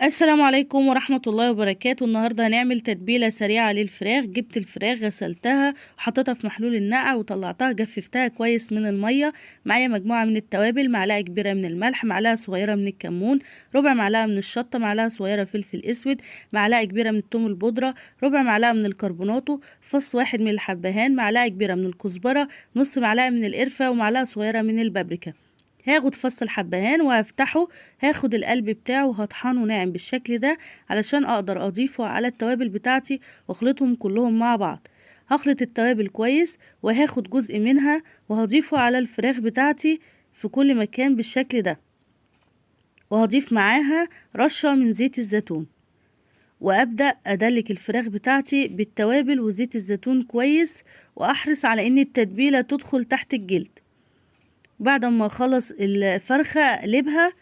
السلام عليكم ورحمة الله وبركاته. النهاردة هنعمل تتبيلة سريعة للفراخ. جبت الفراخ غسلتها وحطيتها في محلول النقع وطلعتها جففتها كويس من المية. معايا مجموعة من التوابل: معلقة كبيرة من الملح، معلقة صغيرة من الكمون، ربع معلقة من الشطة، معلقة صغيرة فلفل اسود، معلقة كبيرة من الثوم البودرة، ربع معلقة من الكربوناتو، فص واحد من الحبهان، معلقة كبيرة من الكزبرة، نص معلقة من القرفة، ومعلقة صغيرة من البابريكا. هاخد فص الحبهان وهفتحه، هاخد القلب بتاعه وهطحنه ناعم بالشكل ده علشان اقدر اضيفه على التوابل بتاعتي واخلطهم كلهم مع بعض. هخلط التوابل كويس وهاخد جزء منها وهضيفه على الفراخ بتاعتي في كل مكان بالشكل ده، وهضيف معاها رشة من زيت الزيتون، وابدأ ادلك الفراخ بتاعتي بالتوابل وزيت الزيتون كويس، واحرص على ان التتبيلة تدخل تحت الجلد. بعد ما اخلص الفرخة اقلبها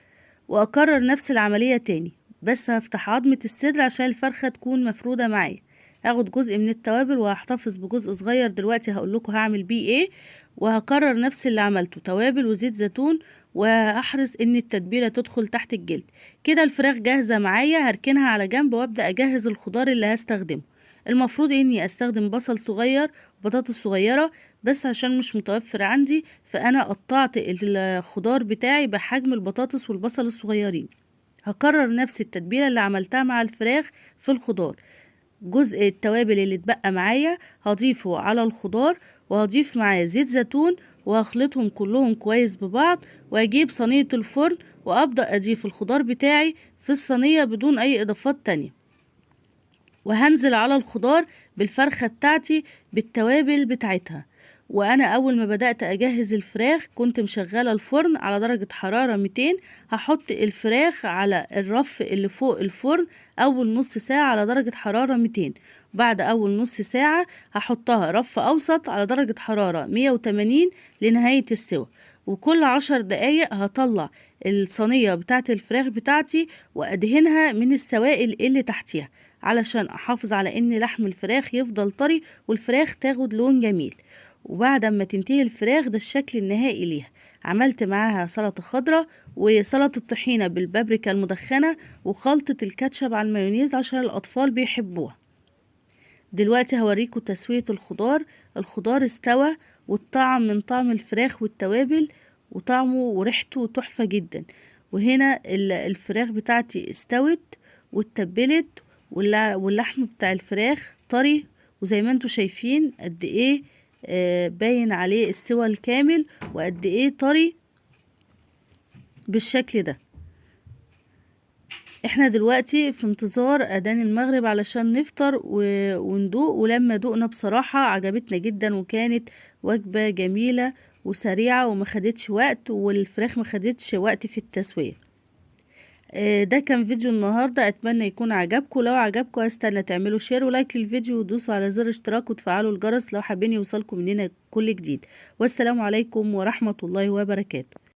واكرر نفس العملية تاني، بس هفتح عظمة الصدر عشان الفرخة تكون مفرودة معايا. هاخد جزء من التوابل وهحتفظ بجزء صغير دلوقتي هقولكوا هعمل بيه ايه، وهكرر نفس اللي عملته توابل وزيت زيتون، وهحرص ان التتبيلة تدخل تحت الجلد. كده الفراخ جاهزة معايا، هركنها على جنب وابدأ اجهز الخضار اللي هستخدمه. المفروض اني استخدم بصل صغير وبطاطس صغيرة، بس عشان مش متوفر عندي فانا قطعت الخضار بتاعي بحجم البطاطس والبصل الصغيرين. هكرر نفس التتبيلة اللي عملتها مع الفراخ في الخضار. جزء التوابل اللي اتبقى معايا هضيفه على الخضار، وهضيف معاه زيت زيتون، وهخلطهم كلهم كويس ببعض، واجيب صينية الفرن وابدأ اضيف الخضار بتاعي في الصينية بدون اي اضافات تانية، وهنزل على الخضار بالفرخة بتاعتي بالتوابل بتاعتها. وانا اول ما بدأت اجهز الفراخ كنت مشغلة الفرن على درجة حرارة 200. هحط الفراخ على الرف اللي فوق الفرن اول نص ساعة على درجة حرارة 200. بعد اول نص ساعة هحطها رف اوسط على درجة حرارة 180 لنهاية السوى. وكل 10 دقايق هطلع الصينية بتاعت الفراخ بتاعتي وادهنها من السوائل اللي تحتيها، علشان احافظ على ان لحم الفراخ يفضل طري والفراخ تاخد لون جميل. وبعد ما تنتهي الفراخ ده الشكل النهائي ليها. عملت معاها سلطة خضراء وسلطة طحينة بالبابريكا المدخنة وخلطة الكاتشب على المايونيز عشان الأطفال بيحبوها. دلوقتي هوريكم تسوية الخضار. الخضار استوى والطعم من طعم الفراخ والتوابل، وطعمه وريحته تحفة جدا. وهنا الفراخ بتاعتي استوت واتبلت، واللحم بتاع الفراخ طري، وزي ما انتوا شايفين قد ايه باين عليه السوى الكامل وقد ايه طري بالشكل ده. احنا دلوقتي في انتظار اذان المغرب علشان نفطر وندوق. ولما دوقنا بصراحة عجبتنا جدا، وكانت وجبة جميلة وسريعة وما خدتش وقت، والفراخ ما خدتش وقت في التسوية. ده كان فيديو النهاردة، اتمنى يكون عجبكم. لو عجبكم استنى تعملوا شير ولايك للفيديو ودوسوا على زر اشتراك وتفعلوا الجرس لو حابين يوصلكم مننا كل جديد. والسلام عليكم ورحمة الله وبركاته.